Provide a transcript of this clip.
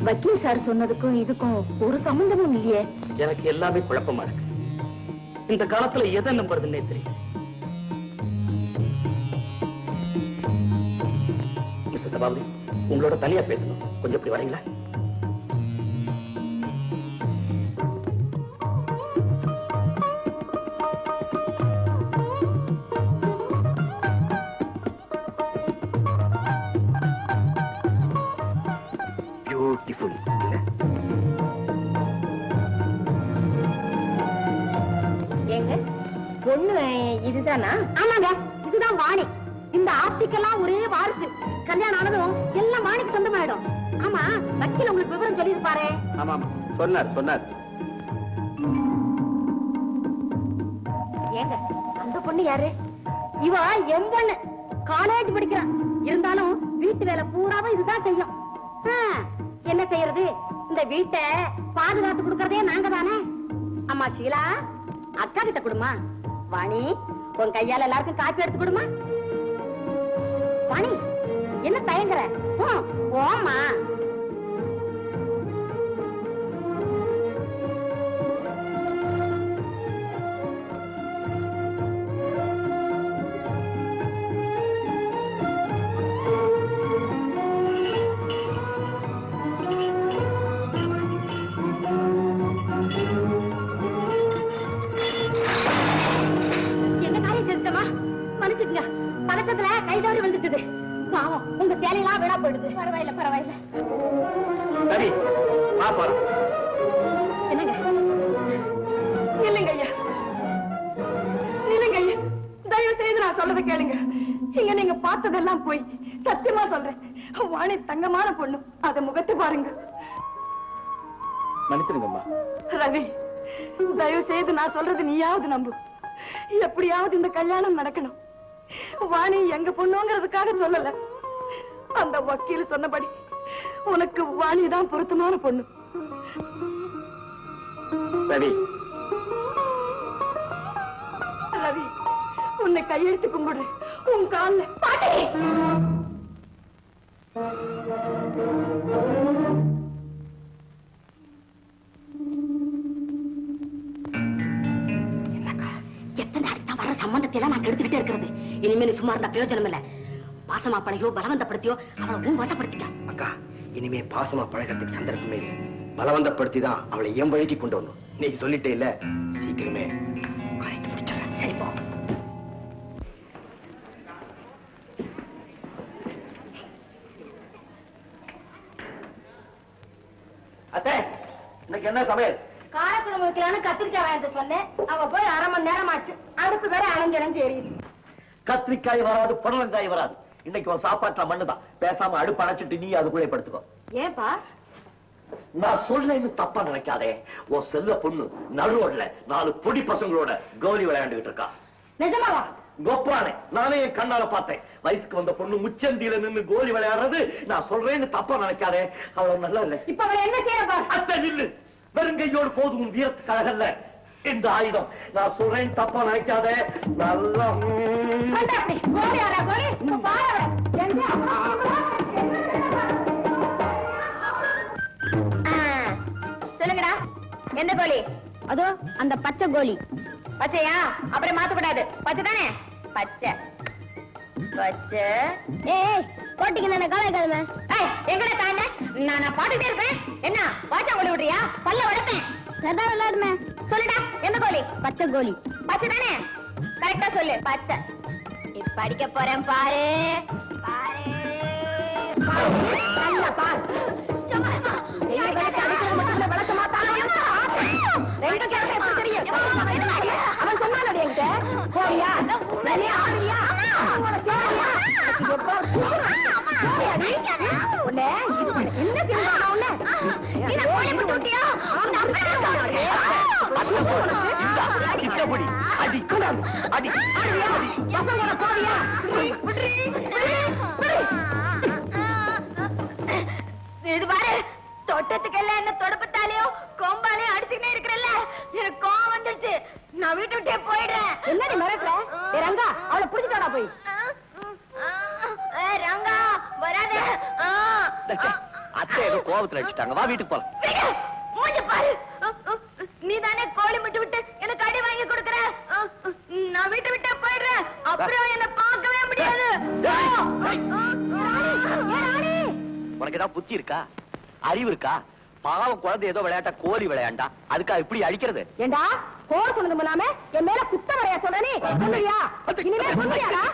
வக்கீல் சார் சொன்னதுக்கும் இதுக்கும் ஒரு சம்பந்தமும் இல்லையே. எனக்கு எல்லாமே குழப்பமா இருக்கு. இந்த காலத்துல எதை நம்புறதுன்னே தெரியும். மிஸ்டர் சபாபதி, உங்களோட தனியா பேசணும். கொஞ்சம் இப்படி வரீங்களா? பியூட்டிஃபுல். ஏங்க பொண்ணு இதுதானா? ஆமாங்க, இதுதான் வாணி. இந்த ஆப்டிக்கெல்லாம் ஒரே வாரிசு. கல்யாணம் ஆனதும் எல்லாம் வாணிக்கு சொந்தமாயிடும். ஆமா, வக்கீல் உங்களுக்கு விவரம் சொல்லியிருப்பாரு. ஆமா, சொன்னார். ஏங்க அந்த பொண்ணு யாரு? இவ என் பொண்ணு. காலேஜ் படிக்கிறான். இருந்தாலும் வீட்டு வேலை பூராவும் இதுதான் செய்யும். என்ன செய்யறது? இந்த வீட்டை பாதுகாத்து கொடுக்கறதே நாங்க தானே. அம்மா ஷீலா, அக்கா கிட்ட கொடுமா. வாணி, உன் கையால எல்லாருக்கும் காப்பி எடுத்து கொடுமா. வாணி, என்ன தயங்குற? ஓமா. பதட்டத்துல கை தவறி வந்துட்டுது. பாவம், உங்க சேலையெல்லாம் வீணா போயிடுது. பரவாயில்ல. என்னங்க? இல்லைங்க ஐயா, தயவு செய்து நான் சொல்றதை கேளுங்க. இங்க நீங்க பார்த்ததெல்லாம் போய். சத்தியமா சொல்றேன், வாணி தங்கமான பொண்ணு. அத முகத்து பாருங்க. மன்னிச்சிருங்கம்மா. ரவி, தயவு செய்து நான் சொல்றது நீயாவது நம்பு. எப்படியாவது இந்த கல்யாணம் நடக்கணும். வாணி எங்க பொண்ணுங்கிறதுக்காக சொல்லல. அந்த வக்கீல் சொன்னபடி உனக்கு வாணிதான் பொருத்தமான பொண்ணு. ரவி, உன்னை கையெழுத்து கும்பிடு. உன் கால்ல பாட்டி. எத்தனை நாளைக்கு தான் வர சம்பந்தத்தை எல்லாம் நான் கெடுத்துக்கிட்டே இருக்கிறது? இனிமே சும்மா இருந்த பிரயோஜனம் இல்ல. பாசமா பழகியோ பலவந்தப்படுத்தியோ அவளை வசப்படுத்திட்டா. அக்கா, இனிமே பாசமா பழகிறதுக்கு சந்தர்ப்பமே இல்லை. பலவந்தப்படுத்தி தான் அவளை என் வழிக்கு கொண்டு வரணும். நீ சொல்லிட்டே இல்ல, சீக்கிரமே கரைத்து முடிச்சிடறேன். சரி போ. அத்தை, இன்னைக்கு என்ன சமையல்? காரக்குழம்பு வைக்கலான்னு கத்திரிக்காய் வாங்கிட்டு சொன்னேன். அவ போய் அரை மணி நேரம் ஆச்சு. அடுப்பு வேற அணைஞ்சு எரியுது. கத்திரிக்காய் வராது, புடலங்காய் வராது. இன்னைக்கு ஒரு சாப்பாட்டுல மண்ணுதான். பேசாம அடுப்பு அணைச்சிட்டு நீ அதுக்குள்ளே படுத்துக்கோ. ஏன்பா? நான் சொல்லேன்னு தப்பா நினைக்காதே. உன் செல்ல பொண்ணு நடுவோட்ல 4 பொடி பசங்களோட கோலி விளையாண்டுகிட்டு இருக்கா. நிஜமாவா? கோப்பானே, நானே என் கண்ணால பார்த்தேன். வயசுக்கு வந்த பொண்ணு முச்சந்தியில நின்னு கோலி விளையாடுறது நான் சொல்றேன்னு தப்பா நினைக்காதே. அவ்வளவு நல்லா இல்ல. இப்ப அவளை என்ன செய்யப்பா? அத்தை நில்லு. வெறுங்கையோடு போதும் உன் வீரத்துக்கு அழகல்ல இந்த ஆயுதம். நான் சொல்றேன், தப்பா நினைக்காதே. நல்லா சொல்லுங்கடா, எந்த கோழி? அதோ அந்த பச்சை கோழி. பச்சையா? அப்புறம் மாத்தக்கூடாது. பச்சை தானே? பச்சை பச்சை. ஏய், போட்டிக்கு தானே காலை கிழமை. எங்கடா தானே? நான் பாட்டுட்டே இருப்பேன். என்ன வாச்சா ஓடி விடுறியா? பல்ல உடைப்பேன். அதான் விளையாடுமே. சொல்லுடா, எந்த கோழி? பச்சை கோழி. பச்சை தானே? கரெக்டா சொல்லு. பச்சை. இப்ப அடிக்க போறேன் பாரு. நல்லா பாரு. அவன் சொன்னான் என்கிட்ட. போறியா? இது பாரு, தொட்டத்துக்கு எல்லாம் என்ன தொடப்பத்தாலையோ கொம்பாலையோ அடிச்சுக்கிட்டே இருக்கிறல்ல, எனக்கு கோவம் வந்துருச்சு. நான் வீட்டு விட்டே போயிடுறேன். என்ன நீ மிரட்டுற? ரங்கா, அவளை புடிச்சுட்டாடா போய். ரங்கா வராத. அத்தை ஏதோ கோபத்துல அடிச்சிட்டாங்க, வா வீட்டுக்கு போலாம். மூஞ்சி பாரு. நீ தானே கோழி முட்டை விட்டு எனக்கு அடி வாங்கி கொடுக்கற. நான் வீட்டை விட்டு போயிடுறேன். அப்புறம் என்ன பார்க்கவே முடியாது. உனக்கு ஏதாவது புத்தி இருக்கா, அறிவு இருக்கா? பாவம் குழந்தை ஏதோ விளையாட்டா கோழி விளையாண்டா, அதுக்கா இப்படி அடிக்கிறது? ஏண்டா கோர் சொன்னது மூலாம என் மேல குத்த வரையா சொல்றனே? சொல்றியா? இனிமே சொல்றியாடா?